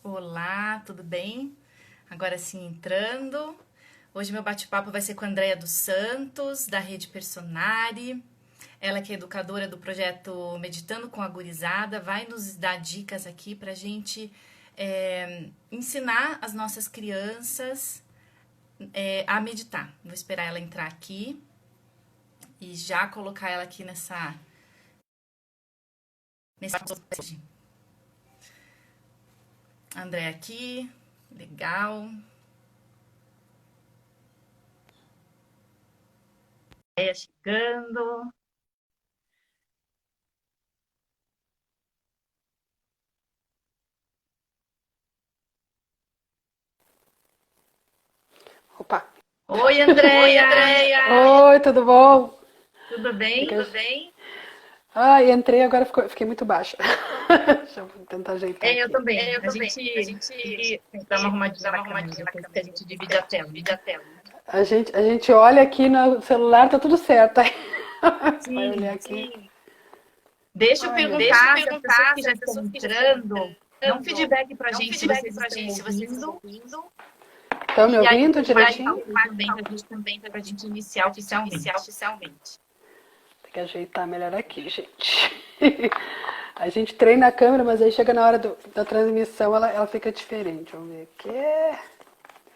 Olá, tudo bem? Agora sim, entrando. Hoje meu bate-papo vai ser com a Andréia dos Santos, da Rede Personare. Ela que é educadora do projeto Meditando com a Gurizada, vai nos dar dicas aqui para a gente ensinar as nossas crianças a meditar. Vou esperar ela entrar aqui e já colocar ela aqui nesse André aqui, legal. Chegando. Opa! Oi, Andréia! Oi, tudo bom? Tudo bem? Tudo bem? Ai, entrei agora fiquei muito baixa. Deixa eu tentar ajeitar Eu aqui. também. A gente tem que dar uma arrumadinha na câmera, depois que a gente divide a tela, né? A gente olha aqui no celular, tá tudo certo. Aí vai olhar Sim. aqui. Deixa eu Ai, meu perguntar Deus. se as pessoas que já estão entrando, dá um feedback pra gente se vocês estão ouvindo. Estão me E aí ouvindo você vai direitinho? também pra gente iniciar oficialmente. Tem que ajeitar melhor aqui, gente. A gente treina a câmera, mas aí chega na hora da transmissão, ela fica diferente. Vamos ver aqui.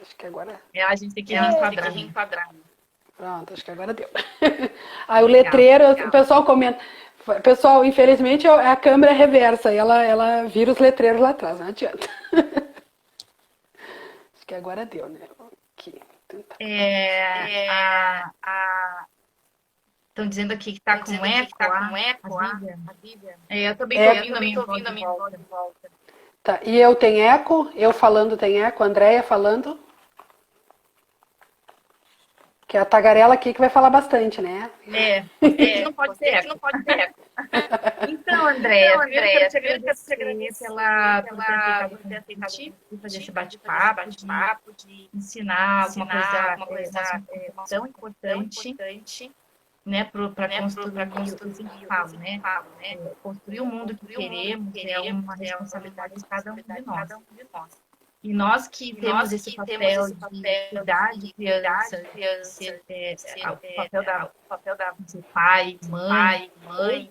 Acho que agora. A gente tem que reenquadrar. Pronto, acho que agora deu. Aí o letreiro, o pessoal comenta. Pessoal, infelizmente a câmera é reversa, e ela vira os letreiros lá atrás, não adianta. Acho que agora deu, né? Aqui, tentar. Estão dizendo aqui que tá com eco, a Vivian. Eu também tô ouvindo a minha voz de volta. Tá, e eu tenho eco? Eu falando tem eco? A Andréia falando? Que é a tagarela aqui que vai falar bastante, né? Que não pode ter eco. Então, Andréia, primeiro quero te agradecer por ter aceitado o convite de fazer esse bate-papo, de ensinar alguma coisa tão importante, né, para construir eu sempre falo, né? Construir o mundo que queremos é uma responsabilidade de cada um de nós. E nós que temos esse papel de cuidar de crianças, o papel de ser pai, mãe,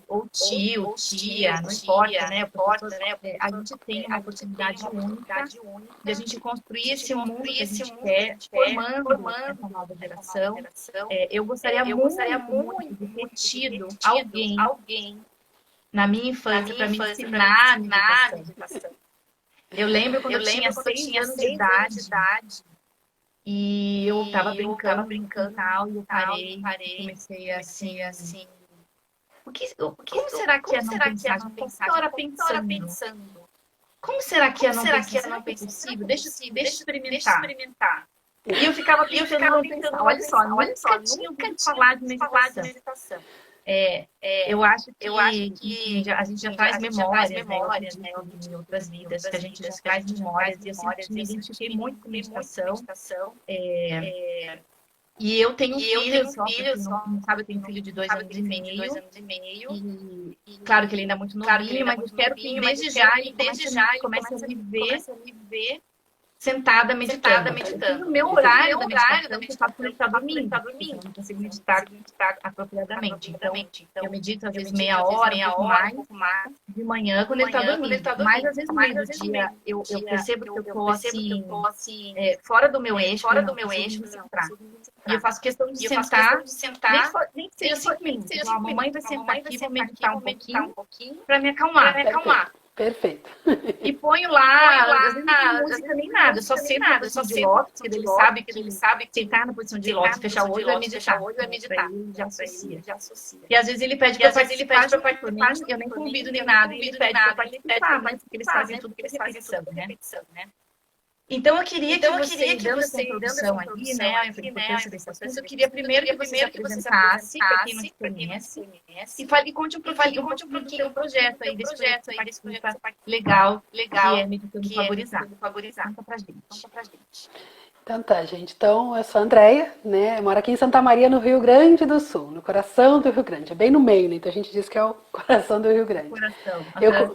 ou tio, tia, não importa, né? A gente tem uma oportunidade única de a gente construir esse mundo que a gente quer, formando essa nova geração. Eu gostaria muito de ter tido alguém na minha infância para me ensinar a meditação. Eu lembro quando eu tinha 6 anos de idade e eu estava brincando no quintal e eu parei e comecei assim, como será que é não pensar? Toda hora pensando. Como será que é não pensar? Será que é possível? Deixa eu experimentar. E eu ficava tentando não pensar. Olha só, nunca tinha ouvido falar de meditação. Eu acho que enfim, a gente já traz memórias, né, em outras vidas, que a gente já traz memórias, e eu sempre me identifiquei muito com meditação. E eu tenho um filho, só pra quem não sabe, eu tenho um filho de 2 anos e meio. E claro que ele ainda é muito novinho, mas eu espero que desde já ele comece a viver sentada meditando. Eu tenho o meu horário da meditação, que eu faço quando ele está dormindo, porque eu não consigo meditar apropriadamente. Então, eu medito às vezes meia hora, um pouco mais, de manhã, quando ele está dormindo. Mas às vezes no meio do dia, eu percebo que eu estou assim, fora do meu eixo, e não consigo me centrar. E eu faço questão de sentar, nem que seja 5 minutos. A mamãe vai sentar aqui, vou meditar um pouquinho para me acalmar. Perfeito. E ponho lá, às vezes não tem música nem nada, eu só sento na posição de lótus, porque ele sabe que sentar na posição de lótus, fechar o olho é meditar. Ele já associa. E às vezes ele pede para participar por mim, eu nem convido nem nada, e ele pede para participar, mas porque eles fazem tudo por repetição, né? Então eu queria que você, dando essa introdução aí, né, a importância desse assunto, eu queria primeiro que você se apresentasse, para quem não te conhece, e conte um pouquinho do teu projeto aí, desse projeto que participa legal, que é Meditando Favorizar. Conta pra gente. Então tá, gente. Então, eu sou a Andréia, né? Eu moro aqui em Santa Maria, no Rio Grande do Sul, no coração do Rio Grande. É bem no meio, né? Então a gente diz que é o coração do Rio Grande. Coração. Eu, Aham.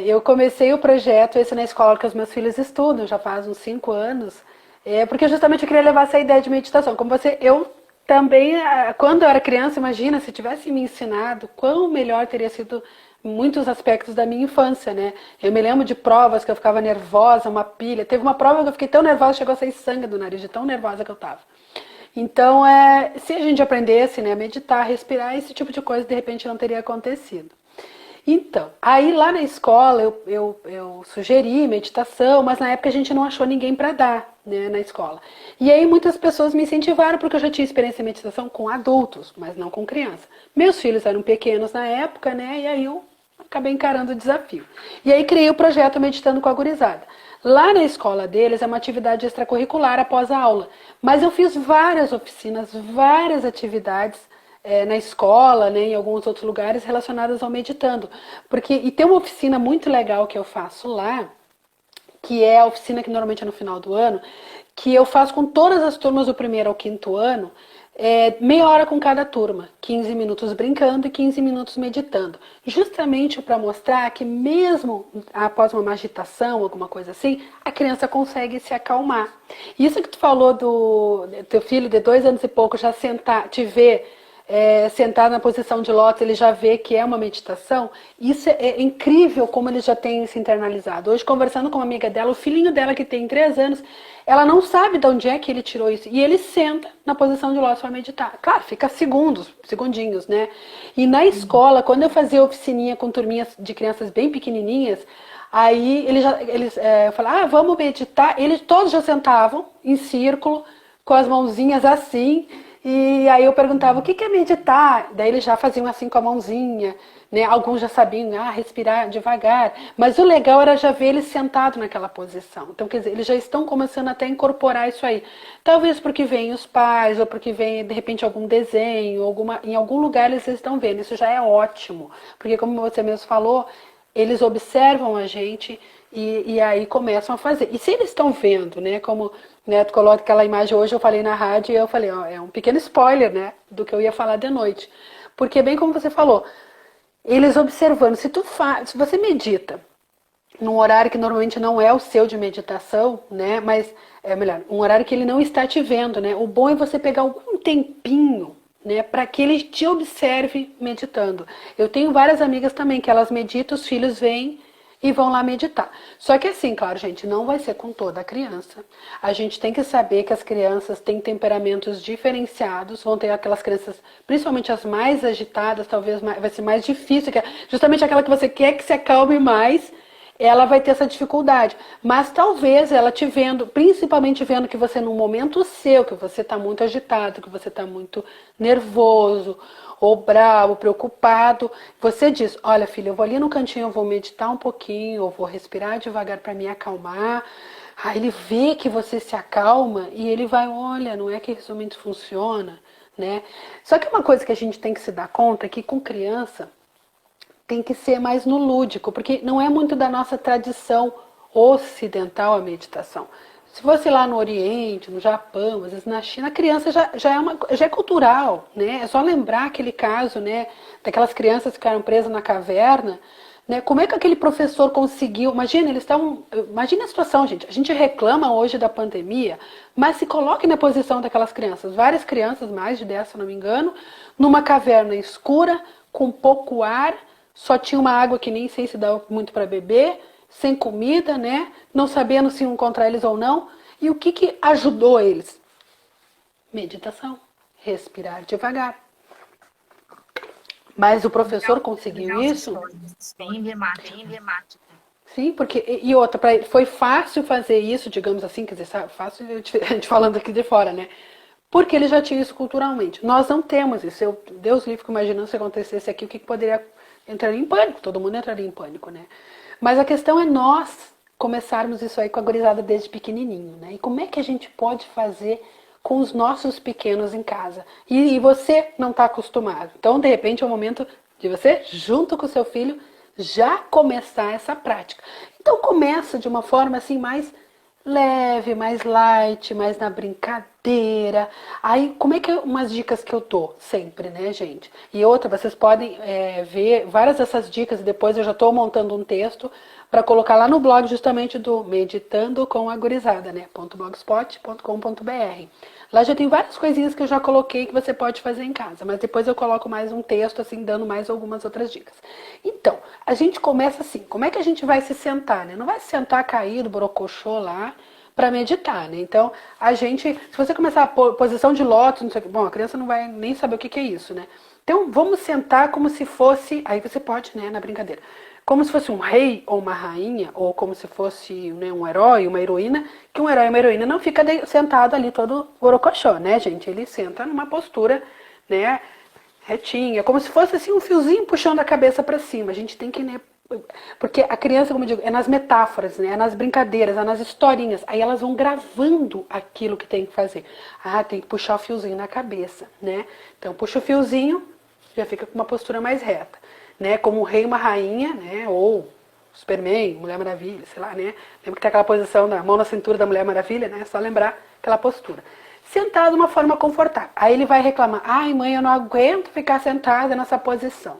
eu comecei o projeto esse na escola que os meus filhos estudam, já faz uns 5 anos, porque justamente eu queria levar essa ideia de meditação. Como você, eu também, quando eu era criança, imagina, se tivesse me ensinado, quão melhor teria sido muitos aspectos da minha infância, né? Eu me lembro de provas que eu ficava nervosa, uma pilha. Teve uma prova que eu fiquei tão nervosa, chegou a sair sangue do nariz, de tão nervosa que eu tava. Então, se a gente aprendesse, né, a meditar, respirar, esse tipo de coisa, de repente, não teria acontecido. Então, aí lá na escola eu sugeri meditação, mas na época a gente não achou ninguém para dar, né, na escola. E aí muitas pessoas me incentivaram, porque eu já tinha experiência em meditação com adultos, mas não com criança. Meus filhos eram pequenos na época, né, e aí eu acabei encarando o desafio. E aí criei o projeto Meditando com a Gurizada. Lá na escola deles é uma atividade extracurricular após a aula, mas eu fiz várias oficinas, várias atividades na escola, né, em alguns outros lugares relacionadas ao meditando. E tem uma oficina muito legal que eu faço lá, que é a oficina que normalmente é no final do ano, que eu faço com todas as turmas do primeiro ao quinto ano, meia hora com cada turma, 15 minutos brincando e 15 minutos meditando. Justamente para mostrar que mesmo após uma agitação, alguma coisa assim, a criança consegue se acalmar. Isso que tu falou do teu filho de 2 anos e pouco já sentar, te ver sentar na posição de lótus, ele já vê que é uma meditação. Isso é incrível como ele já tem se internalizado. Hoje, conversando com uma amiga dela, o filhinho dela que tem 3 anos, ela não sabe de onde é que ele tirou isso. E ele senta na posição de lótus para meditar. Claro, fica segundinhos, né? E na escola, quando eu fazia oficininha com turminhas de crianças bem pequenininhas, aí eles falavam, vamos meditar. Eles todos já sentavam em círculo, com as mãozinhas assim. E aí eu perguntava, o que é meditar? Daí eles já faziam assim com a mãozinha, né? Alguns já sabiam, respirar devagar. Mas o legal era já ver eles sentados naquela posição. Então, quer dizer, eles já estão começando até a incorporar isso aí. Talvez porque vem os pais, ou porque vem, de repente, algum desenho, em algum lugar eles estão vendo. Isso já é ótimo. Porque, como você mesmo falou, eles observam a gente e aí começam a fazer. E se eles estão vendo, né, como né, tu coloca aquela imagem hoje, eu falei na rádio e eu falei, é um pequeno spoiler, né, do que eu ia falar de noite. Porque bem como você falou, eles observando, se você medita num horário que normalmente não é o seu de meditação, né, mas é melhor, um horário que ele não está te vendo, né, o bom é você pegar algum tempinho, né, para que ele te observe meditando. Eu tenho várias amigas também que elas meditam, os filhos vêm e vão lá meditar. Só que assim, claro, gente, não vai ser com toda a criança. A gente tem que saber que as crianças têm temperamentos diferenciados, vão ter aquelas crianças, principalmente as mais agitadas, talvez vai ser mais difícil, justamente aquela que você quer que se acalme mais, ela vai ter essa dificuldade. Mas talvez ela te vendo, principalmente vendo que você num momento seu, que você está muito agitado, que você está muito nervoso, ou bravo, preocupado, você diz, olha filha, eu vou ali no cantinho, eu vou meditar um pouquinho, eu vou respirar devagar para me acalmar. Aí ele vê que você se acalma e ele vai, olha, não é que isso realmente funciona, né? Só que uma coisa que a gente tem que se dar conta é que com criança tem que ser mais no lúdico, porque não é muito da nossa tradição ocidental a meditação. Se fosse lá no Oriente, no Japão, às vezes na China, a criança já é cultural, né? É só lembrar aquele caso, né, daquelas crianças que ficaram presas na caverna, né? Como é que aquele professor conseguiu? Imagina a situação, gente. A gente reclama hoje da pandemia, mas se coloque na posição daquelas crianças. Várias crianças, mais de 10, se não me engano, numa caverna escura, com pouco ar, só tinha uma água que nem sei se dava muito para beber, sem comida, né? Não sabendo se encontrar eles ou não. E o que ajudou eles? Meditação, respirar devagar. Mas o professor conseguiu isso? Bem emblemática. Sim, porque e outra, foi fácil fazer isso, digamos assim, quer dizer, fácil a gente falando aqui de fora, né? Porque ele já tinha isso culturalmente. Nós não temos isso. Deus livre, imaginando se acontecesse aqui, o que poderia entrar em pânico? Todo mundo entraria em pânico, né? Mas a questão é nós começarmos isso aí com a gurizada desde pequenininho, né? E como é que a gente pode fazer com os nossos pequenos em casa? E você não está acostumado. Então, de repente, é o momento de você, junto com o seu filho, já começar essa prática. Então, começa de uma forma assim mais leve, mais light, mais na brincadeira. Aí, como é que umas dicas que eu dou sempre, né, gente? E outra, vocês podem ver várias dessas dicas e depois eu já estou montando um texto para colocar lá no blog justamente do Meditando com a Gurizada, né? .blogspot.com.br. Lá já tem várias coisinhas que eu já coloquei que você pode fazer em casa, mas depois eu coloco mais um texto, assim, dando mais algumas outras dicas. Então, a gente começa assim, como é que a gente vai se sentar, né? Não vai se sentar caído, borocochô lá, para meditar, né? Então, a gente, se você começar a posição de lótus, não sei o que, bom, a criança não vai nem saber o que é isso, né? Então, vamos sentar como se fosse, aí você pode, né, na brincadeira, como se fosse um rei ou uma rainha, ou como se fosse, né, um herói, uma heroína, que um herói e uma heroína não fica sentado ali todo gorocochô, né, gente? Ele senta numa postura, né, retinha, como se fosse assim um fiozinho puxando a cabeça para cima. A gente tem que, né, porque a criança, como eu digo, é nas metáforas, né, é nas brincadeiras, é nas historinhas. Aí elas vão gravando aquilo que tem que fazer. Ah, tem que puxar o fiozinho na cabeça, né? Então puxa o fiozinho, já fica com uma postura mais reta, né? Como um rei e uma rainha, né? Ou Superman, Mulher Maravilha, sei lá, né? Lembra que tem aquela posição da mão na cintura da Mulher Maravilha, né? É só lembrar aquela postura. Sentado de uma forma confortável. Aí ele vai reclamar, ai mãe, eu não aguento ficar sentada nessa posição.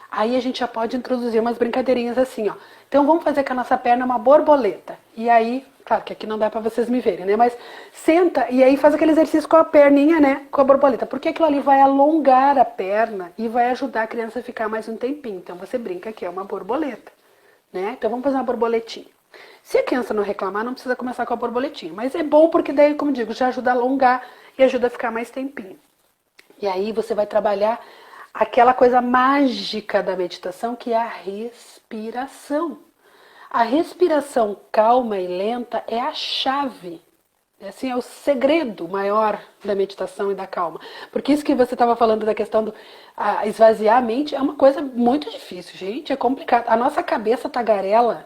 Aí a gente já pode introduzir umas brincadeirinhas assim, ó. Então vamos fazer com a nossa perna uma borboleta. E aí, claro que aqui não dá pra vocês me verem, né? Mas senta e aí faz aquele exercício com a perninha, né? Com a borboleta. Porque aquilo ali vai alongar a perna e vai ajudar a criança a ficar mais um tempinho. Então você brinca que é uma borboleta, né? Então vamos fazer uma borboletinha. Se a criança não reclamar, não precisa começar com a borboletinha. Mas é bom porque daí, como digo, já ajuda a alongar e ajuda a ficar mais tempinho. E aí você vai trabalhar aquela coisa mágica da meditação, que é a respiração. A respiração calma e lenta é a chave. Assim, é o segredo maior da meditação e da calma. Porque isso que você estava falando da questão do esvaziar a mente é uma coisa muito difícil, gente. É complicado. A nossa cabeça tagarela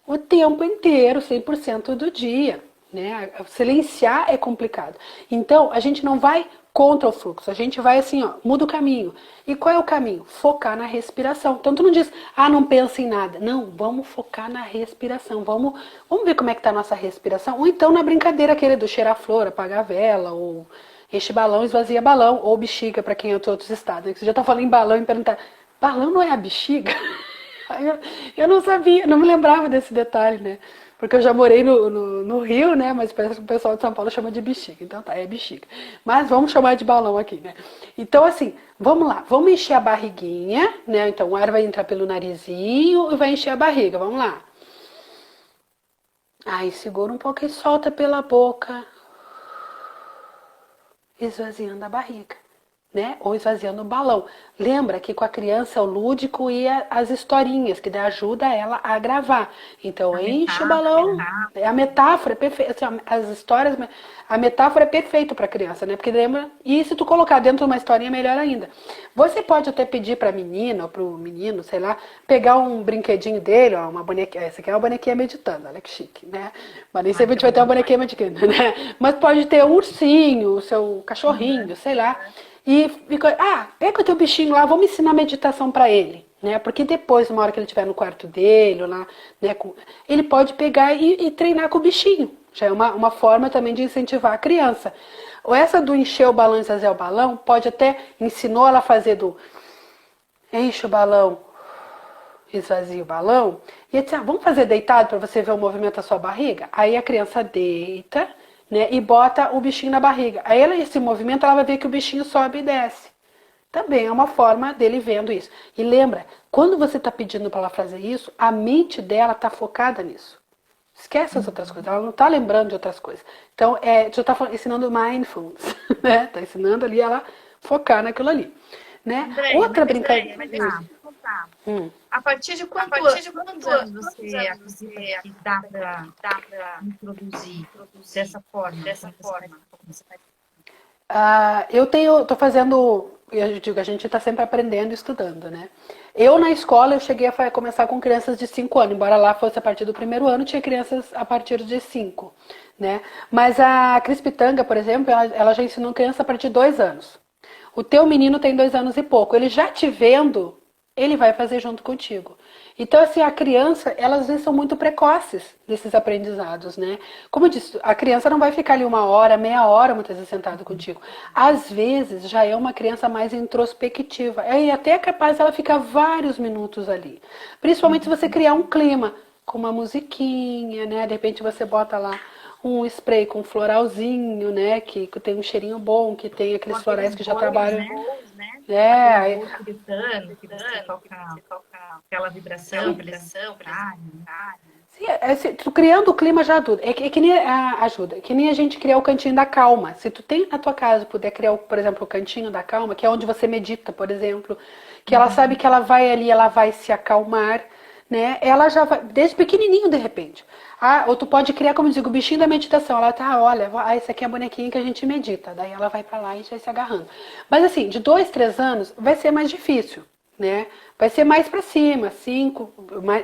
o tempo inteiro, 100% do dia, né? Silenciar é complicado. Então, a gente não vai contra o fluxo, a gente vai assim, ó, muda o caminho. E qual é o caminho? Focar na respiração. Então, tu não diz, não pensa em nada. Não, vamos focar na respiração. Vamos ver como é que tá a nossa respiração. Ou então na brincadeira aquele do cheirar flor, apagar a vela, ou enche balão, esvazia balão, ou bexiga, para quem é de outros estados. Você já tá falando em balão e perguntar, balão não é a bexiga? Eu não sabia, não me lembrava desse detalhe, né? Porque eu já morei no Rio, né? Mas parece que o pessoal de São Paulo chama de bexiga. Então tá, é bexiga. Mas vamos chamar de balão aqui, né? Então assim, vamos lá. Vamos encher a barriguinha, né? Então o ar vai entrar pelo narizinho e vai encher a barriga. Vamos lá. Aí segura um pouco e solta pela boca. Esvaziando a barriga, né? Ou esvaziando o balão. Lembra que com a criança é o lúdico e as historinhas, que ajuda ela a gravar. Então, enche o balão. A metáfora é perfeita. Assim, as histórias, a metáfora é perfeita para a criança, né? Porque lembra. E se tu colocar dentro de uma historinha, melhor ainda. Você pode até pedir para a menina ou para o menino, sei lá, pegar um brinquedinho dele, ó, uma bonequinha. Essa aqui é uma bonequinha meditando, olha que chique, né? Mas nem sempre a gente vai ter uma bonequinha meditando, né? Mas pode ter um ursinho, o seu cachorrinho, sei lá. E fica, pega o teu bichinho lá, vamos ensinar meditação para ele, né? Porque depois, uma hora que ele estiver no quarto dele, lá, né, ele pode pegar e treinar com o bichinho. Já é uma forma também de incentivar a criança. Ou essa do encher o balão e esvaziar o balão, pode até ensinou ela a fazer do enche o balão, esvazia o balão, e disse, vamos fazer deitado para você ver o movimento da sua barriga? Aí a criança deita, né, e bota o bichinho na barriga. Aí esse movimento ela vai ver que o bichinho sobe e desce. Também é uma forma dele vendo isso. E lembra, quando você está pedindo para ela fazer isso, a mente dela está focada nisso. Esquece as outras coisas, ela não está lembrando de outras coisas. Então, tu está ensinando mindfulness, né? Está ensinando ali ela focar naquilo ali. Né? Andréia, outra brincadeira. A partir de quantos anos você acredita que dá para introduzir dessa forma? Tô fazendo, eu digo, a gente está sempre aprendendo e estudando, né? Eu na escola eu cheguei a começar com crianças de 5 anos, embora lá fosse a partir do primeiro ano, tinha crianças a partir de 5, né? Mas a Cris Pitanga, por exemplo, ela já ensinou criança a partir de 2 anos. O teu menino tem 2 anos e pouco, ele já te vendo, ele vai fazer junto contigo. Então, assim, a criança, elas às vezes são muito precoces nesses aprendizados, né? Como eu disse, a criança não vai ficar ali 1 hora, meia hora, muitas vezes sentada contigo. Às vezes, já é uma criança mais introspectiva. E até é capaz ela ficar vários minutos ali. Principalmente se você criar um clima, com uma musiquinha, né? De repente você bota lá um spray com floralzinho, né? Que tem um cheirinho bom, que tem aqueles florais que já trabalham. Né? É, Tibetano, que você toca aquela vibração, sim, tu criando o clima já ajuda. É que nem ajuda. É que nem a gente criar o cantinho da calma. Se tu tem na tua casa, puder criar, por exemplo, o cantinho da calma, que é onde você medita, por exemplo, que ela sabe que ela vai ali, ela vai se acalmar, né? Ela já vai, desde pequenininho, de repente. Ou tu pode criar, como eu digo, o bichinho da meditação. Ela tá, olha, esse aqui é a bonequinha que a gente medita. Daí ela vai pra lá e vai se agarrando. Mas assim, de 2, 3 anos, vai ser mais difícil, né? Vai ser mais para cima, 5,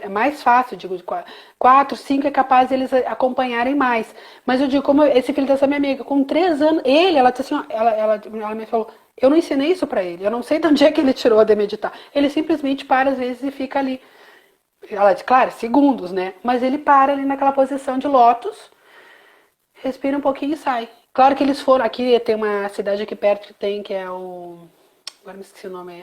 mais fácil, digo, 4, 5 é capaz eles acompanharem mais. Mas eu digo, como esse filho dessa minha amiga, com 3 anos, ela disse assim, ó, ela me falou, eu não ensinei isso para ele, eu não sei de onde é que ele tirou de meditar. Ele simplesmente para às vezes e fica ali. Ela diz, claro, segundos, né? Mas ele para ali naquela posição de lótus, respira um pouquinho e sai. Claro que eles foram, aqui tem uma cidade aqui perto que tem, que é o... Agora me esqueci o nome,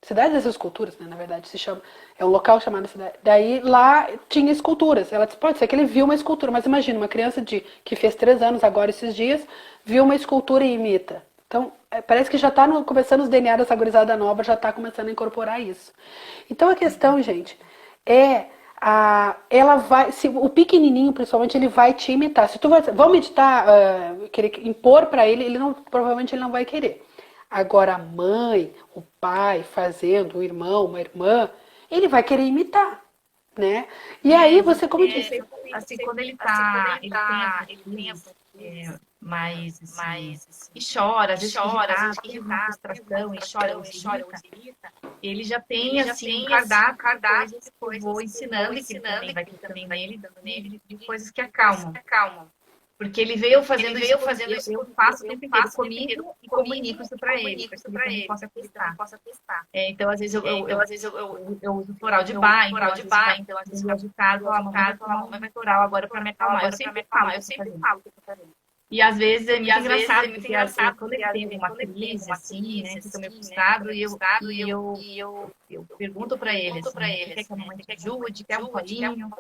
Cidade das Esculturas, né, na verdade se chama. É um local chamado Cidade. Daí lá tinha esculturas. Ela disse, pode ser que ele viu uma escultura, mas imagina, uma criança que fez 3 anos agora esses dias, viu uma escultura e imita. Então, parece que já está começando os DNA dessa gurizada nova, já está começando a incorporar isso. Então a questão, gente, ela vai, se o pequenininho principalmente, ele vai te imitar. Se tu vão meditar, querer impor para ele, provavelmente ele não vai querer. Agora a mãe, o pai fazendo, o irmão, uma irmã, ele vai querer imitar, né? E aí você, como disse, assim, quando ele tem mais assim, e chora, às vezes fica irritado, frustração, e chora, ou se irrita, ele já tem assim um cardápio de coisas que eu vou ensinando e que ele também vai dando nele de coisas que acalmam. Porque ele veio fazendo isso, eu faço o tempo inteiro comigo e comunico isso para ele, para que ele também possa testar. Então, às vezes, eu uso floral de bar, então, às vezes, agitado, a mamãe vai floral agora para me acalmar. Eu sempre falo o que eu tô fazendo. E às vezes é muito engraçado, porque quando ele tem uma crise, assim, né, fica meio frustrado, e eu pergunto para ele, assim, quer que a mamãe te ajude, quer um colinho?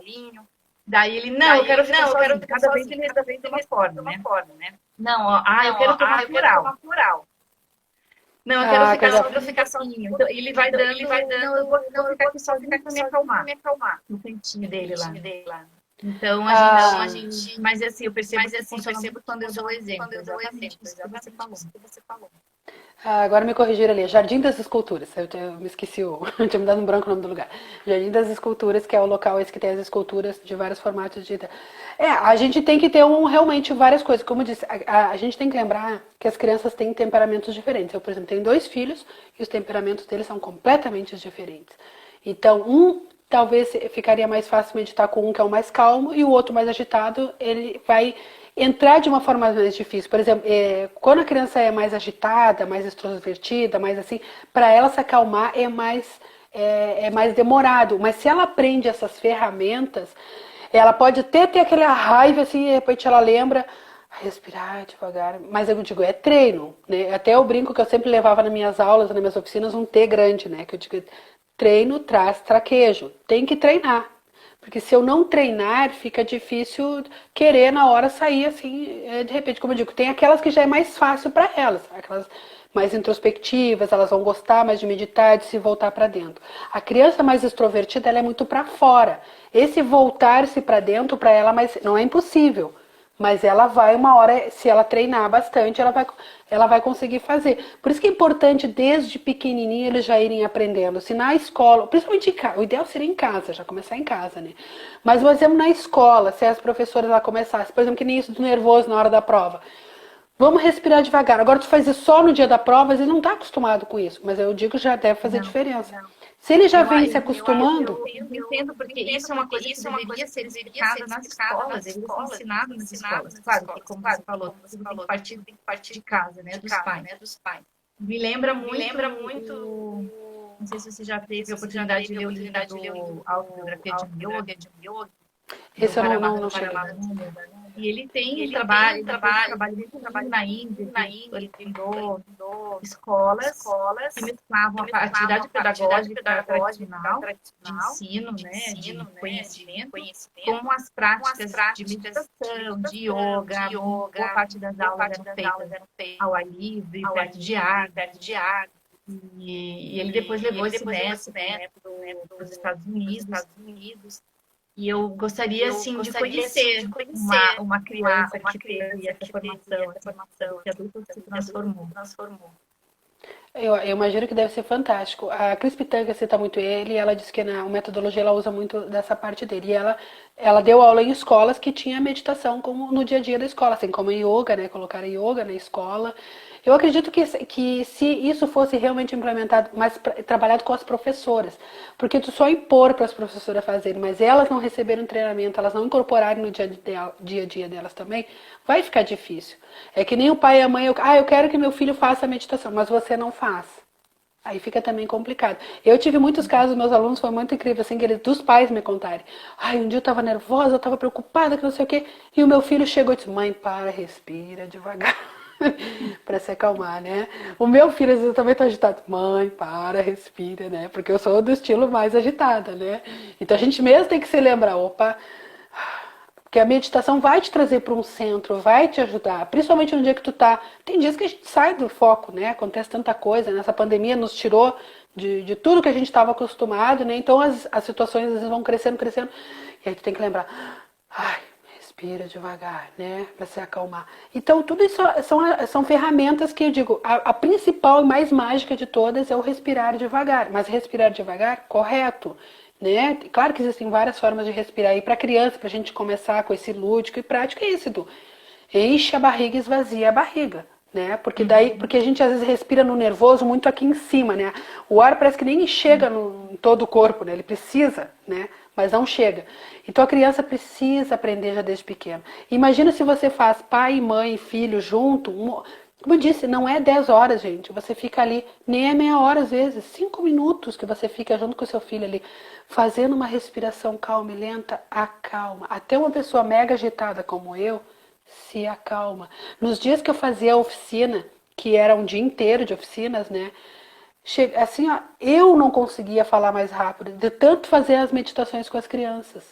Daí ele, não, eu quero ficar sozinho. Cada vez ele de uma forma, né? Não, ó, eu quero tomar floral. Não, eu quero ficar sozinho. Então, ele vai dando, não, eu vou ficar aqui sozinho para me acalmar. No cantinho dele lá. Então, a gente, mas assim, eu percebo quando eu dou exemplo, exatamente isso que você falou. Agora me corrigiram ali, Jardim das Esculturas. Eu me esqueci, eu tinha me dado um branco o nome do lugar. Jardim das Esculturas, que é o local esse que tem as esculturas de vários formatos de. A gente tem que ter realmente várias coisas. Como eu disse, a gente tem que lembrar que as crianças têm temperamentos diferentes. Eu, por exemplo, tenho 2 filhos e os temperamentos deles são completamente diferentes. Então, talvez ficaria mais fácil meditar com um que é o mais calmo e o outro mais agitado, ele vai entrar de uma forma mais difícil. Por exemplo, quando a criança é mais agitada, mais extrovertida, mais assim, para ela se acalmar é mais demorado. Mas se ela aprende essas ferramentas, ela pode até ter aquela raiva, assim, de repente ela lembra, respirar devagar. Mas eu digo, é treino, né? Até eu brinco que eu sempre levava nas minhas aulas, nas minhas oficinas, um T grande, né? Que eu digo, treino traz traquejo. Tem que treinar. Porque se eu não treinar, fica difícil querer na hora sair assim, de repente. Como eu digo, tem aquelas que já é mais fácil para elas, aquelas mais introspectivas, elas vão gostar mais de meditar, de se voltar para dentro. A criança mais extrovertida, ela é muito para fora. Esse voltar-se para dentro para ela, mas não é impossível. Mas ela vai uma hora, se ela treinar bastante, ela vai conseguir fazer. Por isso que é importante, desde pequenininho, eles já irem aprendendo. Se na escola, principalmente em casa, o ideal seria em casa, já começar em casa, né? Mas, por exemplo, na escola, se as professoras lá começassem, por exemplo, que nem isso do nervoso na hora da prova. Vamos respirar devagar. Agora tu faz isso só no dia da prova, ele não está acostumado com isso. Mas eu digo que já deve fazer diferença. Se ele já vem se acostumando... Eu entendo, porque isso é uma coisa que deveria ser explicada nas escolas, deveria ser ensinado nas escolas. Claro, que como você falou, tudo tem que partir de casa, né, dos pais. Me lembra muito Não sei se você já teve a oportunidade de ler o livro do Autobiografia de um Yogi, do Esse eu Paraná, não cheguei. e ele tem um trabalho, ele fez um trabalho muito lindo na Índia, ele fundou escolas que mesclavam a atividade pedagógica tradicional de ensino, né, de conhecimento, com as práticas de meditação, de yoga. Boa parte das aulas eram feitas ao ar livre, perto de água. E ele depois levou esse método, né, para os Estados Unidos. E eu gostaria, assim, de conhecer uma criança que teve essa formação, que adulto se transformou. Eu imagino que deve ser fantástico. A Cris Pitanga cita muito ele, e ela diz que na metodologia ela usa muito dessa parte dele. E ela deu aula em escolas que tinha meditação como no dia a dia da escola, assim como yoga, né? Colocar yoga na escola. Eu acredito que se isso fosse realmente implementado, mas trabalhado com as professoras, porque tu só impor para as professoras fazerem, mas elas não receberem treinamento, elas não incorporarem no dia a dia delas também, vai ficar difícil. É que nem o pai e a mãe, eu quero que meu filho faça meditação, mas você não faz. Aí fica também complicado. Eu tive muitos casos, meus alunos, foi muito incrível, assim, que dos pais me contarem. Um dia eu tava nervosa, eu tava preocupada, que não sei o quê, e o meu filho chegou e disse, mãe, para, respira devagar. Pra se acalmar, né? O meu filho às vezes também tá agitado. Mãe, para, respira, né? Porque eu sou do estilo mais agitada, né? Então a gente mesmo tem que se lembrar, opa, porque a meditação vai te trazer para um centro, vai te ajudar, principalmente no dia que tu tá. Tem dias que a gente sai do foco, né? Acontece tanta coisa, né? Essa pandemia nos tirou de tudo que a gente estava acostumado, né? Então as situações às vezes vão crescendo. E aí tu tem que lembrar, respira devagar, né? Para se acalmar. Então, tudo isso são ferramentas que eu digo, a principal e mais mágica de todas é o respirar devagar. Mas respirar devagar, correto, né? Claro que existem várias formas de respirar. E para criança, para a gente começar com esse lúdico e prático, é isso, Du. Enche a barriga e esvazia a barriga. Né? Porque a gente às vezes respira no nervoso muito aqui em cima, né? O ar parece que nem chega em todo o corpo, né? Ele precisa, né? Mas não chega. Então a criança precisa aprender já desde pequeno. Imagina se você faz pai, mãe, filho junto. Como eu disse, não é 10 horas, gente. Você fica ali, nem é meia hora às vezes, 5 minutos que você fica junto com o seu filho ali, fazendo uma respiração calma e lenta, acalma. Até uma pessoa mega agitada como eu, se acalma. Nos dias que eu fazia a oficina, que era um dia inteiro de oficinas, né? Assim, ó, eu não conseguia falar mais rápido, de tanto fazer as meditações com as crianças.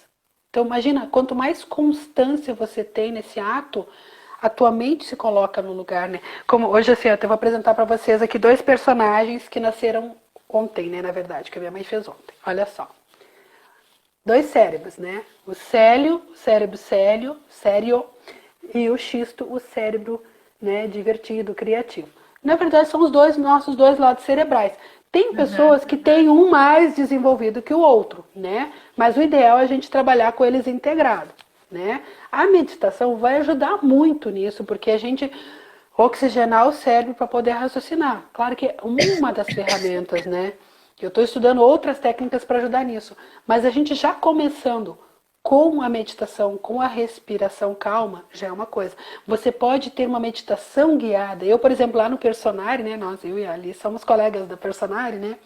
Então, imagina, quanto mais constância você tem nesse ato, a tua mente se coloca no lugar, né? Como hoje, assim, eu vou apresentar para vocês aqui 2 personagens que nasceram ontem, né? Na verdade, que a minha mãe fez ontem. Olha só. 2 cérebros, né? O cérebro sério, e o xisto, o cérebro, né, divertido, criativo. Na verdade, são os nossos dois lados cerebrais. Tem pessoas que têm um mais desenvolvido que o outro, né? Mas o ideal é a gente trabalhar com eles integrados, né? A meditação vai ajudar muito nisso, porque a gente oxigenar o cérebro para poder raciocinar. Claro que é uma das ferramentas, né? Eu estou estudando outras técnicas para ajudar nisso. Mas a gente já começando com a meditação, com a respiração calma, já é uma coisa. Você pode ter uma meditação guiada. Eu, por exemplo, lá no Personare, né? Eu e a Alice somos colegas da Personare, né?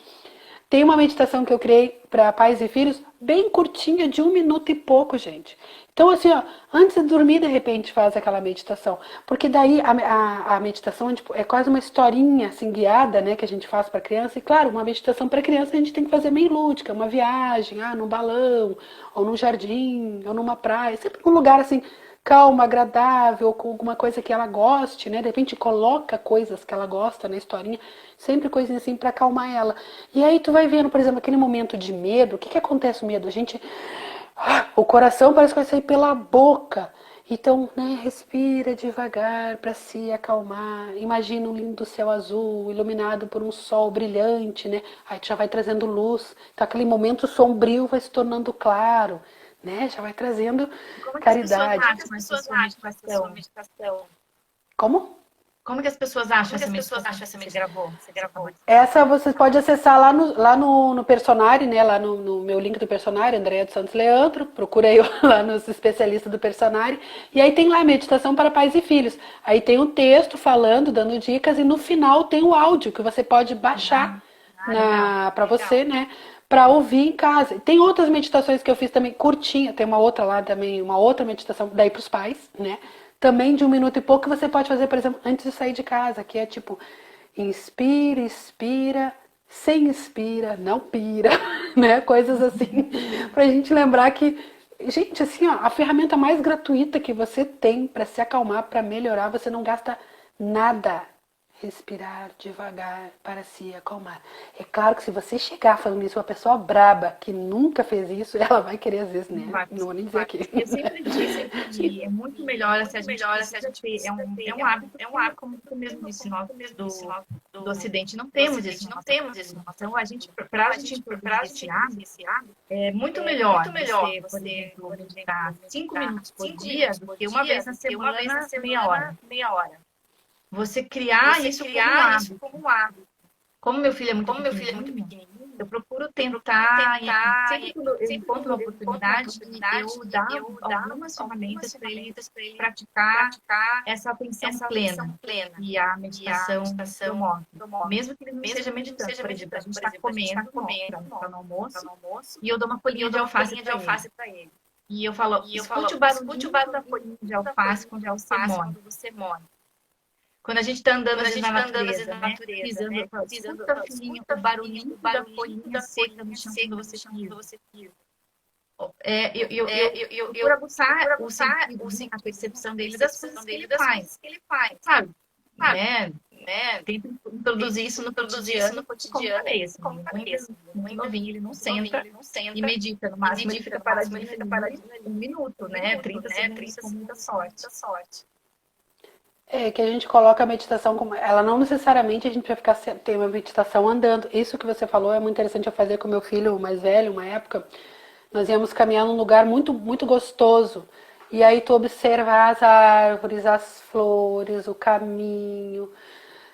Tem uma meditação que eu criei para pais e filhos, bem curtinha, de 1 minuto e pouco, gente. Então, assim, ó, antes de dormir, de repente, faz aquela meditação. Porque daí a meditação é quase uma historinha, assim, guiada, né, que a gente faz para criança. E, claro, uma meditação para criança a gente tem que fazer meio lúdica, uma viagem, num balão, ou num jardim, ou numa praia. Sempre num lugar, assim, calma, agradável, com alguma coisa que ela goste, né? De repente coloca coisas que ela gosta na historinha, sempre coisinhas assim para acalmar ela. E aí tu vai vendo, por exemplo, aquele momento de medo, o que acontece o medo? O coração parece que vai sair pela boca. Então, né, respira devagar para se acalmar. Imagina um lindo céu azul, iluminado por um sol brilhante, né? Aí tu já vai trazendo luz. Então aquele momento sombrio vai se tornando claro. Né? Já vai trazendo caridade. Como que as pessoas acham essa sua meditação? Como? Como que as pessoas acham essa meditação que você gravou? Essa você pode acessar lá no Personare, né? Lá no meu link do Personare, Andréa dos Santos Leandro. Procura aí lá nos especialistas do Personare. E aí tem lá meditação para pais e filhos. Aí tem um texto falando, dando dicas, e no final tem o áudio que você pode baixar. para você, né? Para ouvir em casa. Tem outras meditações que eu fiz também, curtinha. Tem uma outra lá também, uma outra meditação, daí para os pais, né? Também de 1 minuto e pouco que você pode fazer, por exemplo, antes de sair de casa, que é tipo, inspira, expira, sem inspira, não pira, né? Coisas assim, pra gente lembrar que, gente, assim, ó, a ferramenta mais gratuita que você tem para se acalmar, para melhorar, você não gasta nada. Respirar devagar para se acalmar. É claro que se você chegar falando isso, uma pessoa braba que nunca fez isso, ela vai querer às vezes, né? Não vou nem dizer aqui. Eu sempre disse que é muito melhor se a gente precisa ter, é um hábito, como tu mesmo disse, nós do Ocidente não temos isso, Então, para a gente introduzir esse hábito, é muito melhor você, por exemplo, meditar 5 minutos por dia do que uma vez na semana, meia hora. Você criar isso como um hábito. Como meu filho é muito pequenininho, eu procuro tentar, sempre que eu encontro uma oportunidade, eu dar algumas ferramentas para ele praticar essa atenção plena e a meditação promove. Mesmo que ele não esteja meditando, por exemplo, a gente está comendo no almoço e eu dou uma folhinha de alface para ele. E eu falo, escute o barulhinho da folhinha de alface quando você morre. Quando a gente está andando às vezes na natureza, né? Pisando, escuta fininho, o barulhinho da folhinha seca no chão quando você pisa. Eu procuro aguçar a percepção dele das coisas que ele faz, sabe? Né? Tento introduzir isso no cotidiano, como muito novinho, ele não senta e medita. No máximo, ele fica paradinho ali 1 minuto, né? 30 segundos com muita sorte. É que a gente coloca a meditação como. Ela não necessariamente a gente vai ficar ter uma meditação andando. Isso que você falou é muito interessante eu fazer com meu filho mais velho, uma época. Nós íamos caminhar num lugar muito, muito gostoso. E aí tu observa as árvores, as flores, o caminho,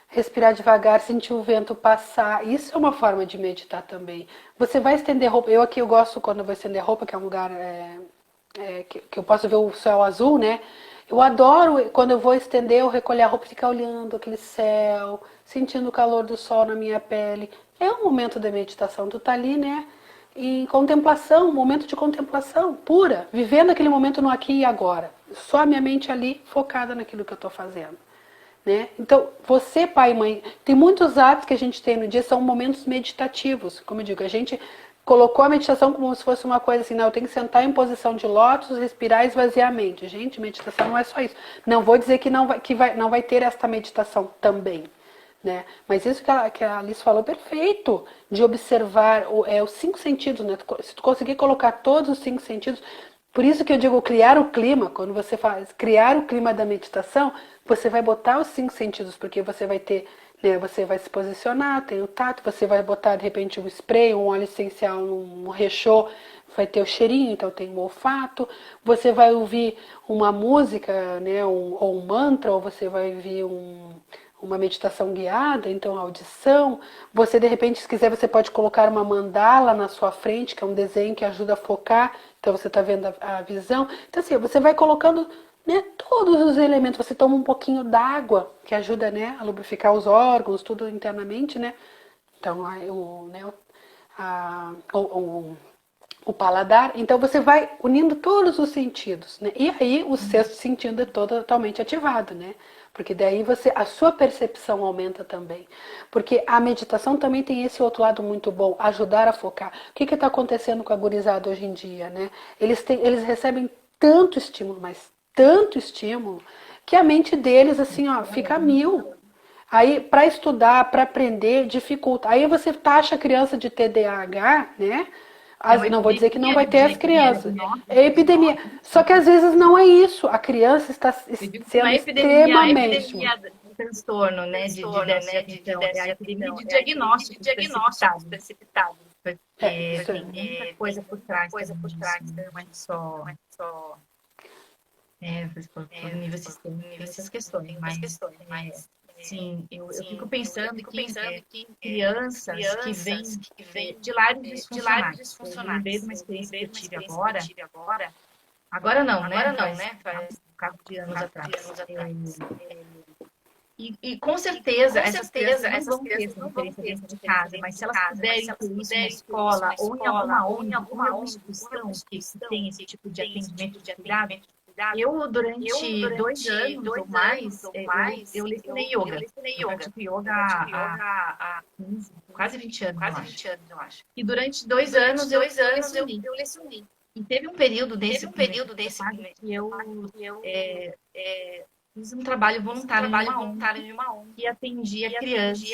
respirar devagar, sentir o vento passar. Isso é uma forma de meditar também. Você vai estender roupa. Eu gosto quando eu vou estender roupa, que é um lugar que eu posso ver o céu azul, né? Eu adoro quando eu vou estender, eu recolher a roupa e ficar olhando aquele céu, sentindo o calor do sol na minha pele. É um momento de meditação. Tu tá ali, né? Em contemplação, um momento de contemplação pura, vivendo aquele momento no aqui e agora. Só a minha mente ali focada naquilo que eu estou fazendo. Né? Então, você, pai e mãe, tem muitos atos que a gente tem no dia, são momentos meditativos. Como eu digo, a gente colocou a meditação como se fosse uma coisa assim, não, eu tenho que sentar em posição de lótus, respirar e esvaziar a mente. Gente, meditação não é só isso. Não vou dizer que não vai ter esta meditação também. Né? Mas isso que a Alice falou, perfeito, de observar os 5 sentidos, né? Se tu conseguir colocar todos os 5 sentidos, por isso que eu digo criar o clima, quando você faz criar o clima da meditação, você vai botar os 5 sentidos, porque você vai ter, né, você vai se posicionar, tem o tato, você vai botar de repente um spray, um óleo essencial, um rechô, vai ter o cheirinho, então tem o olfato, você vai ouvir uma música, né, ou um mantra, ou você vai ouvir uma meditação guiada, então a audição. Você, de repente, se quiser, você pode colocar uma mandala na sua frente, que é um desenho que ajuda a focar, então você está vendo a visão. Então, assim, você vai colocando, né, todos os elementos. Você toma um pouquinho d'água, que ajuda, né, a lubrificar os órgãos, tudo internamente, né. Então, o paladar. Então, você vai unindo todos os sentidos, né. E aí, o sexto sentido é totalmente ativado, né. Porque daí a sua percepção aumenta também. Porque a meditação também tem esse outro lado muito bom, ajudar a focar. O que está acontecendo com a gurizada hoje em dia, né? Eles recebem tanto estímulo, mas tanto estímulo, que a mente deles, assim, ó, fica a mil. Aí, para estudar, para aprender, dificulta. Aí você taxa a criança de TDAH, né? Não vou dizer que não vai ter as crianças. É epidemia. Só que às vezes não é isso. A criança está sendo extremamente. De transtorno, né? De déficit de atenção. É a epidemia de diagnósticos precipitados. Porque tem muita coisa por trás. Não é só por nível sistêmico, essas questões. Mas sim, eu fico pensando que crianças que vêm de lares disfuncionais. Eu vejo uma experiência que eu tive agora não, né? Faz um bocado de anos atrás. E com certeza essas crianças não vão ter essa referência dentro de casa, mas se elas puderem ter isso na escola ou em alguma ONG, ou em alguma instituição que tem esse tipo de atendimento de cuidado, eu, durante 2 anos ou mais, eu lecionei yoga. Eu pratico yoga há 15, quase 20 anos, eu acho. E durante 2 anos eu lecionei. E teve um período desse que eu fiz um trabalho voluntário em uma ONG e atendia crianças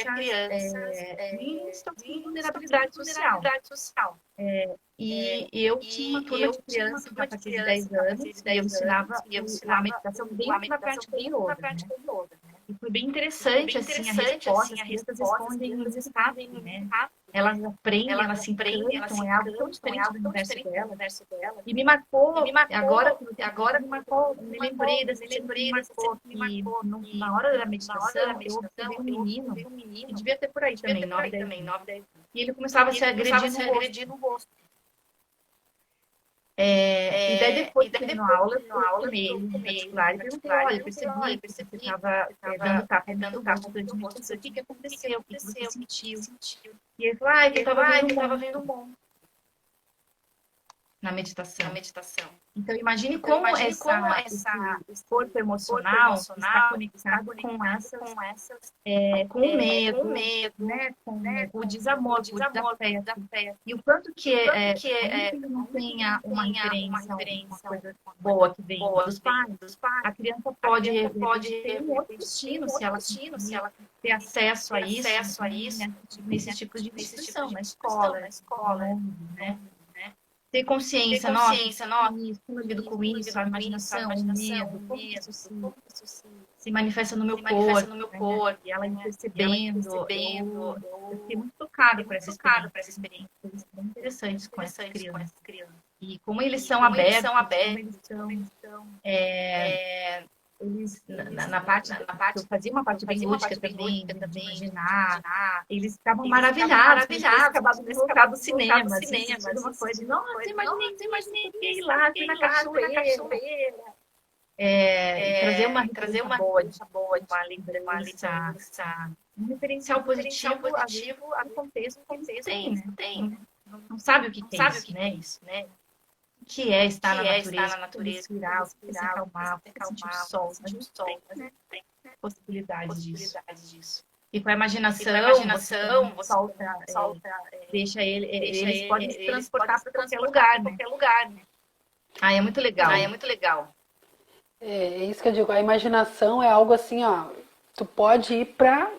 em situação de vulnerabilidade social. E eu tinha uma turma de crianças a partir de 10 anos e eu ensinava a meditação dentro da prática do yoga, né? E foi bem interessante, assim, a resposta. As crianças respondem em estático, né? Elas aprendem, elas se encantam, é algo tão diferente do universo dela. E me marcou, agora me lembrei dessa cena que me marcou, que na hora da meditação, eu observei um menino, que devia ter por aí também, 9, 10 anos. E ele começava a se agredir no rosto. E daí depois na aula, eu chamei ele em particular e perguntei, olha, eu percebi que você estava dando tapa no seu rosto durante a meditação. O que aconteceu? O que você sentiu? E ele falou, que eu estava vendo um monte na meditação. Então, imagine como esse corpo emocional está conectado com o medo, né? Com o desamor, com o desafeto. E o quanto que ainda que não tenha uma referência, uma coisa boa que vem dos pais, a criança pode ter um outro destino se ela ter acesso a isso, nesse tipo de instituição, na escola, né? Ter consciência, nossa, isso, eu lido com isso, a imaginação, o medo, como isso se manifesta no meu corpo, né? E ela me percebendo, eu fiquei muito tocada por essa experiência, eles são muito interessantes com essas crianças. E como eles são abertos, como eles são eles, na parte que eu fazia uma parte bem lúdica também, de imaginar, eles ficavam maravilhados, eles acabavam de voltar do cinema, uma coisa, nossa, imaginei que ir lá, fui na cachoeira. Trazer uma referência boa, uma lembrança, um referencial positivo ao contexto que eles têm, né? Não sabe o que é isso, né? O que é estar na natureza, respirar, se acalmar, sentir o sol, mas não tem possibilidades disso. E com a imaginação, você solta, deixa eles podem se transportar para qualquer lugar, né? É muito legal. É isso que eu digo, a imaginação é algo assim, ó, tu pode ir para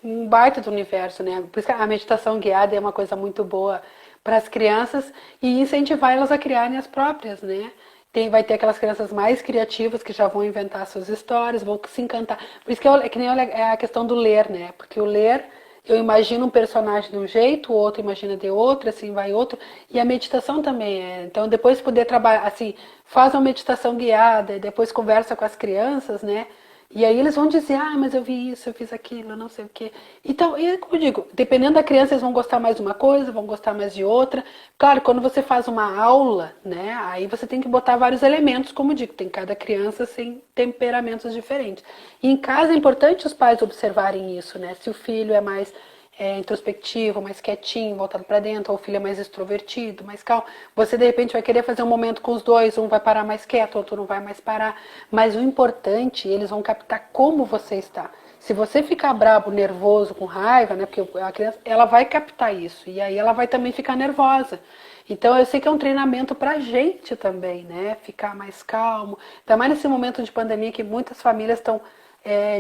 um baita do universo, né? Por isso que a meditação guiada é uma coisa muito boa para as crianças e incentivar elas a criarem as próprias, né? Vai ter aquelas crianças mais criativas que já vão inventar suas histórias, vão se encantar. Por isso que é que nem a questão do ler, né? Porque o ler, eu imagino um personagem de um jeito, o outro imagina de outro, assim vai outro. E a meditação também é. Então, depois poder trabalhar, assim, faz uma meditação guiada, e depois conversa com as crianças, né? E aí eles vão dizer, mas eu vi isso, eu fiz aquilo, não sei o quê. Então, como eu digo, dependendo da criança, eles vão gostar mais de uma coisa, vão gostar mais de outra. Claro, quando você faz uma aula, né, aí você tem que botar vários elementos, como eu digo, tem cada criança sem temperamentos diferentes. E em casa é importante os pais observarem isso, né? Se o filho é mais introspectivo, mais quietinho, voltado para dentro, ou o filho é mais extrovertido, mais calmo. Você, de repente, vai querer fazer um momento com os dois, um vai parar mais quieto, outro não vai mais parar. Mas o importante, eles vão captar como você está. Se você ficar brabo, nervoso, com raiva, né, porque a criança, ela vai captar isso, e aí ela vai também ficar nervosa. Então, eu sei que é um treinamento pra gente também, né, ficar mais calmo. Ainda mais nesse momento de pandemia que muitas famílias estão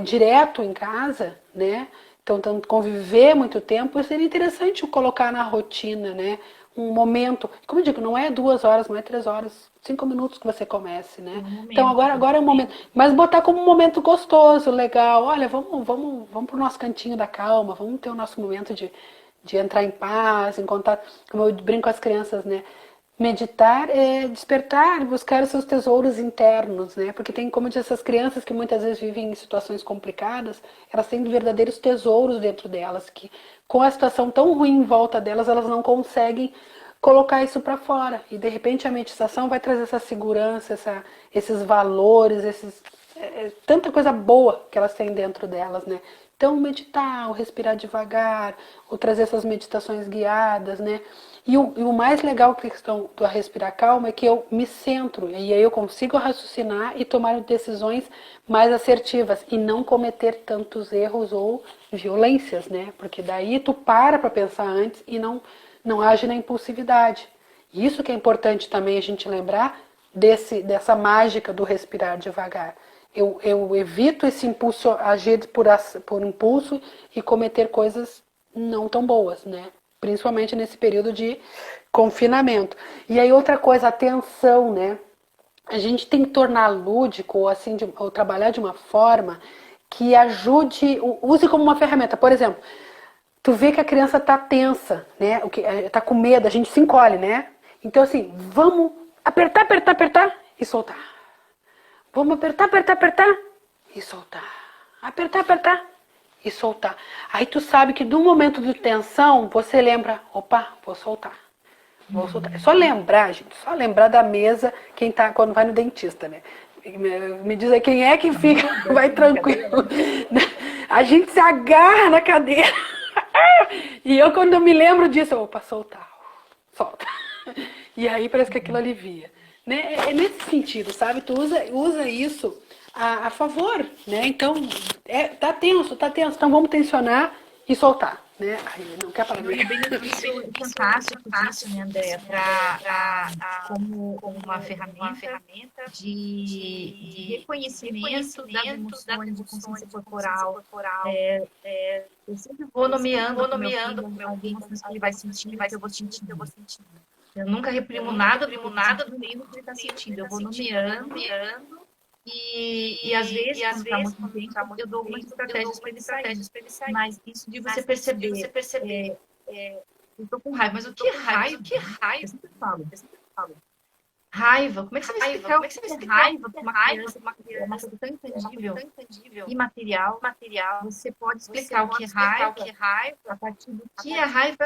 direto em casa, né, então, conviver muito tempo, seria interessante colocar na rotina, né? Um momento, como eu digo, não é 2 horas, não é 3 horas, 5 minutos que você comece, né? Então agora é um momento, mas botar como um momento gostoso, legal. Olha, vamos pro nosso cantinho da calma, vamos ter o nosso momento de entrar em paz, em contato. Como eu brinco com as crianças, né? Meditar é despertar, buscar os seus tesouros internos, né? Porque tem, como eu disse, essas crianças que muitas vezes vivem em situações complicadas, elas têm verdadeiros tesouros dentro delas, que com a situação tão ruim em volta delas, elas não conseguem colocar isso para fora. E de repente a meditação vai trazer essa segurança, esses valores, tanta coisa boa que elas têm dentro delas, né? Então, meditar, o respirar devagar, ou trazer essas meditações guiadas, né? E o mais legal que a questão do respirar calmo é que eu me centro, e aí eu consigo raciocinar e tomar decisões mais assertivas, e não cometer tantos erros ou violências, né? Porque daí tu para pensar antes e não age na impulsividade. Isso que é importante também a gente lembrar dessa mágica do respirar devagar. Eu evito esse impulso, agir por impulso e cometer coisas não tão boas, né? Principalmente nesse período de confinamento. E aí outra coisa, atenção, né? A gente tem que tornar lúdico, ou assim, ou trabalhar de uma forma que ajude, use como uma ferramenta. Por exemplo, tu vê que a criança tá tensa, né? Tá com medo, a gente se encolhe, né? Então assim, vamos apertar, apertar, apertar e soltar. Vamos apertar, apertar, apertar e soltar. Apertar, apertar e soltar. Aí tu sabe que do momento de tensão, você lembra, opa, vou soltar. Vou soltar. É só lembrar, gente, só lembrar da mesa quando vai no dentista, né? Me diz aí quem é que fica, vai tranquilo. A gente se agarra na cadeira. E eu, quando eu me lembro disso, opa, soltar. Solta. E aí parece que aquilo alivia. Né? É nesse sentido, sabe? Tu usa isso a favor, né? Então, tá tenso, então vamos tensionar e soltar, né? Aí não quer parar. Isso é fantástico disso, né, Andréa? Como uma ferramenta de reconhecimento das emoções, de consciência corporal. Eu sempre vou nomeando pro meu filho as emoções que ele vai sentindo, que eu vou sentindo. Eu nunca reprimo nada do que ele está sentindo. Eu vou nomeando e às vezes, quando está muito intenso, eu dou algumas estratégias para ele sair. Mas isso de você perceber, eu estou com raiva, mas o que é raiva? Eu sempre falo. Raiva, como é que você vai explicar o que é raiva para uma criança? É uma coisa tão intangível, imaterial. Você pode explicar o que é raiva a partir do que a raiva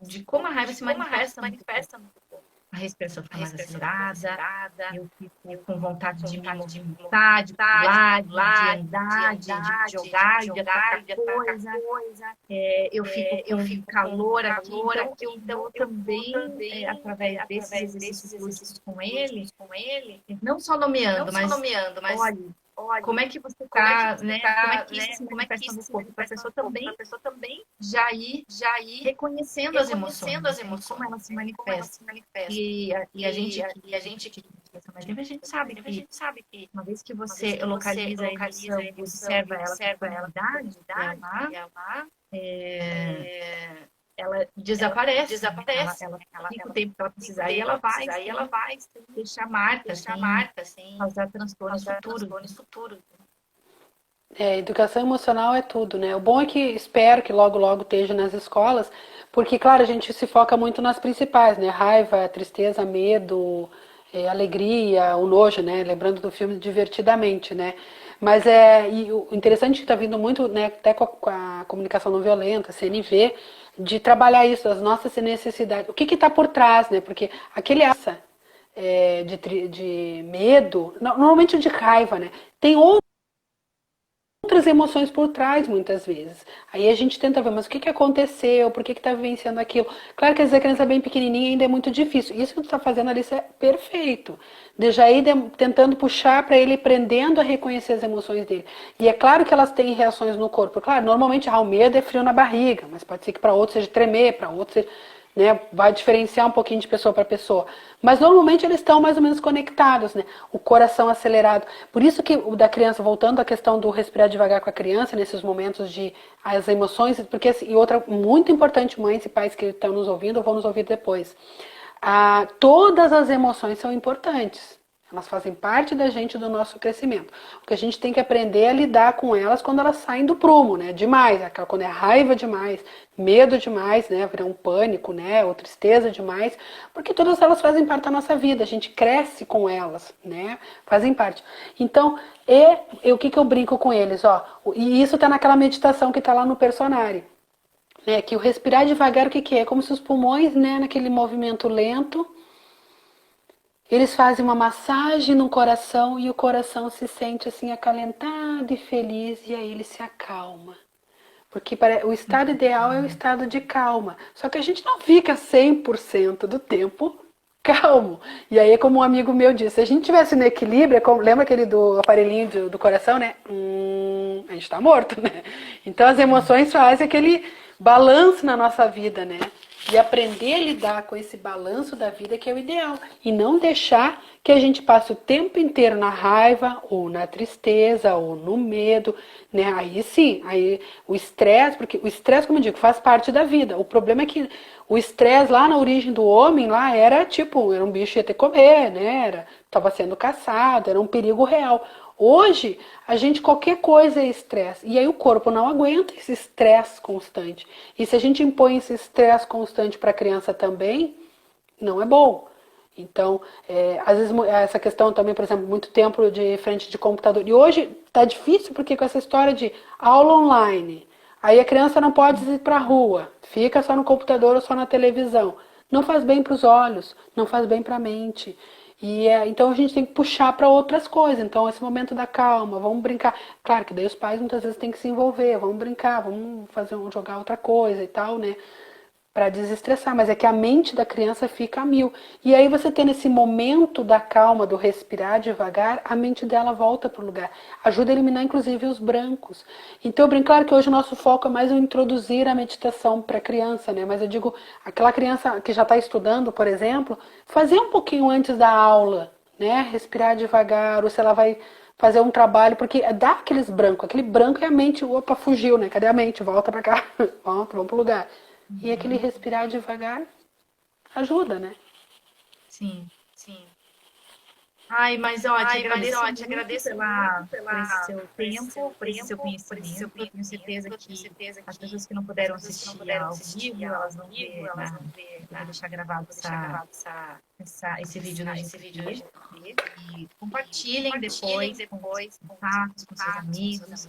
de como a raiva se manifesta no corpo. A respiração fica mais acelerada, eu fico com vontade de me movimentar, de pular, de andar, de jogar, de atacar coisa. Eu fico calor aqui. Então eu também, através desses exercícios com ele, não só nomeando, mas olha, como é que você está, né? Como é que isso se manifesta no corpo? Para a pessoa também já ir reconhecendo as emoções, como elas se manifestam. E a gente que pensa mais livre, a gente sabe que uma vez que você localiza a emoção, observa ela com tranquilidade, ela desaparece. Ela fica o tempo que ela precisar e ela vai deixar marcas, causar transtornos futuros. Educação emocional é tudo, né? O bom é que espero que logo, logo esteja nas escolas, porque, claro, a gente se foca muito nas principais, né? Raiva, tristeza, medo, alegria, o nojo, né? Lembrando do filme Divertidamente, né? Mas e o interessante é que está vindo muito, né, até com a comunicação não violenta, CNV, de trabalhar isso, as nossas necessidades. O que está por trás, né? Porque aquele de medo, normalmente o de raiva, né? Tem outras emoções por trás, muitas vezes. Aí a gente tenta ver, mas o que aconteceu? Por que está vivenciando aquilo? Claro que às vezes a criança é bem pequenininha ainda é muito difícil. Isso que tu está fazendo ali é perfeito. De já ir tentando puxar para ele, aprendendo a reconhecer as emoções dele. E é claro que elas têm reações no corpo. Claro, normalmente o medo é frio na barriga, mas pode ser que para outros seja tremer, para outros seja... Né, vai diferenciar um pouquinho de pessoa para pessoa. Mas normalmente eles estão mais ou menos conectados, né? O coração acelerado. Por isso que o da criança, voltando à questão do respirar devagar com a criança, nesses momentos de as emoções, porque e outra muito importante, mães e pais que estão nos ouvindo ou vão nos ouvir depois. Todas as emoções são importantes. Elas fazem parte da gente, do nosso crescimento. O que a gente tem que aprender é lidar com elas quando elas saem do prumo, né? Demais, quando é raiva demais, medo demais, né? Virar um pânico, né? Ou tristeza demais, porque todas elas fazem parte da nossa vida. A gente cresce com elas, né? Fazem parte. Então, o que eu brinco com eles, ó? E isso tá naquela meditação que tá lá no Personare. né? Que o respirar devagar, o que que é? É como se os pulmões, né, naquele movimento lento, eles fazem uma massagem no coração e o coração se sente assim acalentado e feliz e aí ele se acalma. Porque o estado ideal é o estado de calma. Só que a gente não fica 100% do tempo calmo. E aí, como um amigo meu disse, se a gente tivesse no equilíbrio, lembra aquele do aparelhinho do coração, né? A gente tá morto, né? Então as emoções fazem aquele balanço na nossa vida, né? E aprender a lidar com esse balanço da vida que é o ideal. E não deixar que a gente passe o tempo inteiro na raiva, ou na tristeza, ou no medo, né? Aí sim, aí o estresse, porque o estresse, como eu digo, faz parte da vida. O problema é que o estresse lá na origem do homem, lá era tipo, era um bicho que ia ter que comer, né? Estava sendo caçado, era um perigo real. Hoje, a gente, qualquer coisa é estresse. E aí o corpo não aguenta esse estresse constante. E se a gente impõe esse estresse constante para a criança também, não é bom. Então, às vezes, essa questão também, por exemplo, muito tempo de frente de computador. E hoje está difícil porque com essa história de aula online, aí a criança não pode ir para a rua, fica só no computador ou só na televisão. Não faz bem para os olhos, não faz bem para a mente. E então a gente tem que puxar para outras coisas. Então, esse momento da calma, vamos brincar. Claro que daí os pais muitas vezes têm que se envolver, vamos brincar, vamos jogar outra coisa e tal, né? Para desestressar, mas é que a mente da criança fica a mil. E aí você tendo esse momento da calma, do respirar devagar, a mente dela volta para o lugar. Ajuda a eliminar inclusive os brancos. Então, claro que hoje o nosso foco é mais em introduzir a meditação para a criança, né? Mas eu digo, aquela criança que já está estudando, por exemplo, fazer um pouquinho antes da aula, né? Respirar devagar, ou se ela vai fazer um trabalho, porque dá aqueles brancos, aquele branco é a mente, opa, fugiu, né? Cadê a mente? Volta para cá, volta, vamos pro lugar. E aquele respirar devagar ajuda, né? Sim, sim. Ai, mas ó, te agradeço muito por esse seu tempo, por esse seu conhecimento. Eu tenho certeza que as pessoas que não puderam assistir ao vivo, elas vão ver, eu vou deixar gravado esse vídeo no GTV. E compartilhem depois com os contatos, com seus amigos.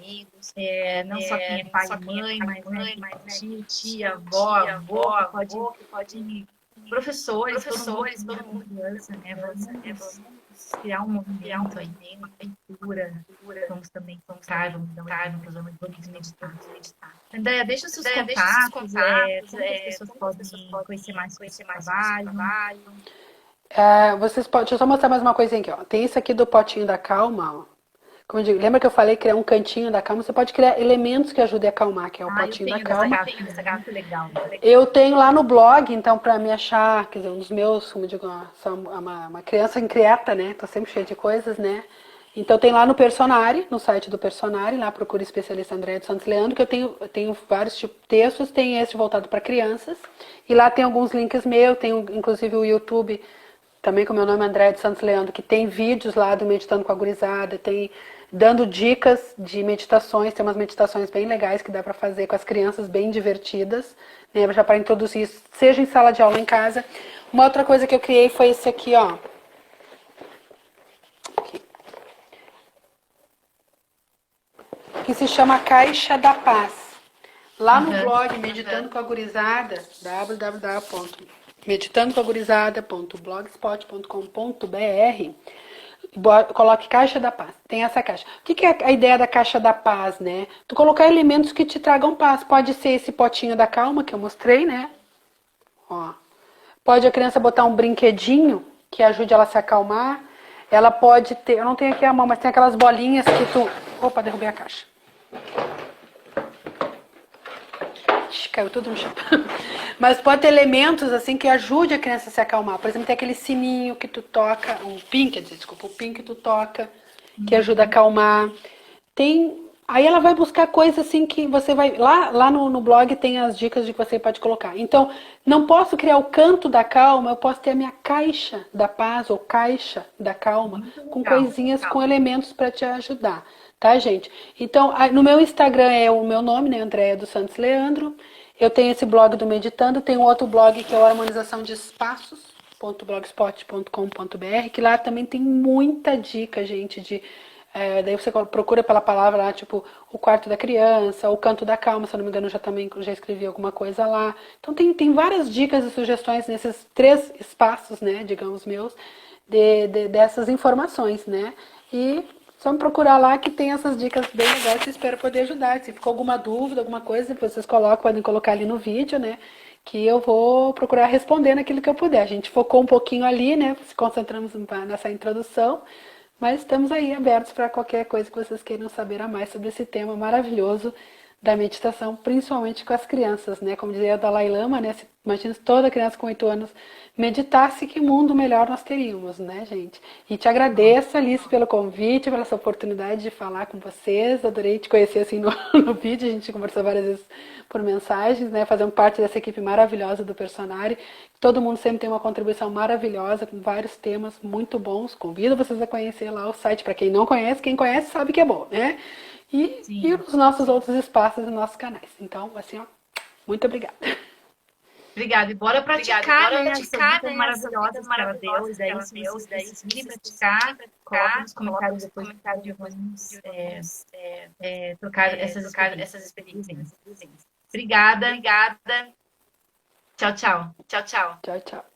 Não só quem é pai e mãe, mas né, tio, tia, avó, avô, que pode professores, todo mundo criança, né? Vamos criar um movimento aí, uma cultura. Vamos também focar, vamos dar vamos meditar. Andréia, deixa os seus contatos, como as pessoas podem conhecer mais sobre esse trabalho. Deixa eu só mostrar mais uma coisinha aqui, ó. Tem isso aqui do potinho da calma, ó. Como eu digo, lembra que eu falei criar um cantinho da calma? Você pode criar elementos que ajudem a acalmar, que é o potinho da calma. Essa garrafa é legal. Eu tenho lá no blog, então, para me achar, quer dizer, um dos meus, como eu digo, sou uma criança inquieta, né? Tô sempre cheia de coisas, né? Então tem lá no Personare, no site do Personare, lá procura especialista Andréia dos Santos Leandro, que eu tenho vários tipos de textos, tem esse voltado para crianças, e lá tem alguns links meus, tem inclusive o YouTube, também com o meu nome é Andréia dos Santos Leandro, que tem vídeos lá do Meditando com a Gurizada, tem dando dicas de meditações, tem umas meditações bem legais que dá para fazer com as crianças, bem divertidas, né, já para introduzir isso, seja em sala de aula ou em casa. Uma outra coisa que eu criei foi esse aqui, ó. Aqui. Que se chama Caixa da Paz. Lá no blog Meditando com a Gurizada, www.meditandocomagurizada.blogspot.com.br, coloque Caixa da Paz. Tem essa caixa. O que é a ideia da Caixa da Paz, né? Tu colocar elementos que te tragam paz. Pode ser esse potinho da calma que eu mostrei, né? Ó. Pode a criança botar um brinquedinho que ajude ela a se acalmar. Ela pode ter, eu não tenho aqui a mão, mas tem aquelas bolinhas que tu... Opa, derrubei a caixa. Caiu tudo no chão. Mas pode ter elementos assim que ajude a criança a se acalmar. Por exemplo, tem aquele sininho que tu toca, o pin que tu toca, que ajuda a acalmar. Aí ela vai buscar coisas assim que você vai... Lá no blog tem as dicas de que você pode colocar. Então, não posso criar o canto da calma, eu posso ter a minha caixa da paz ou caixa da calma, com coisinhas, com elementos para te ajudar. Tá, gente? Então, no meu Instagram é o meu nome, né? Andréia dos Santos Leandro. Eu tenho esse blog do Meditando, tem um outro blog que é o Harmonização de Espaços.blogspot.com.br, que lá também tem muita dica, gente, de Daí você procura pela palavra lá, tipo, o quarto da criança, o canto da calma, se eu não me engano, já escrevi alguma coisa lá. Então tem várias dicas e sugestões nesses 3 espaços, né, digamos meus, dessas informações, né? E só me procurar lá que tem essas dicas bem legais e espero poder ajudar. Se ficou alguma dúvida, alguma coisa, vocês podem colocar ali no vídeo, né? Que eu vou procurar responder naquilo que eu puder. A gente focou um pouquinho ali, né? Se concentramos nessa introdução, mas estamos aí abertos para qualquer coisa que vocês queiram saber a mais sobre esse tema maravilhoso da meditação, principalmente com as crianças, né? Como dizia o Dalai Lama, né? Imagina se toda criança com 8 anos meditasse, que mundo melhor nós teríamos, né, gente? E te agradeço, Alice, pelo convite, pela essa oportunidade de falar com vocês. Adorei te conhecer assim no vídeo, a gente conversou várias vezes por mensagens, né? Fazendo parte dessa equipe maravilhosa do Personari. Todo mundo sempre tem uma contribuição maravilhosa com vários temas muito bons. Convido vocês a conhecer lá o site para quem não conhece, quem conhece sabe que é bom, né? E os nossos outros espaços e nossos canais. Então, assim, ó, muito obrigada. Obrigada. E bora praticar, né? Essas dicas maravilhosas que ela deu. E daí, se vocês decidirem praticar, coloca nos comentários depois do vídeo. Vamos trocar essas experiências. Obrigada. Tchau, tchau. Tchau, tchau.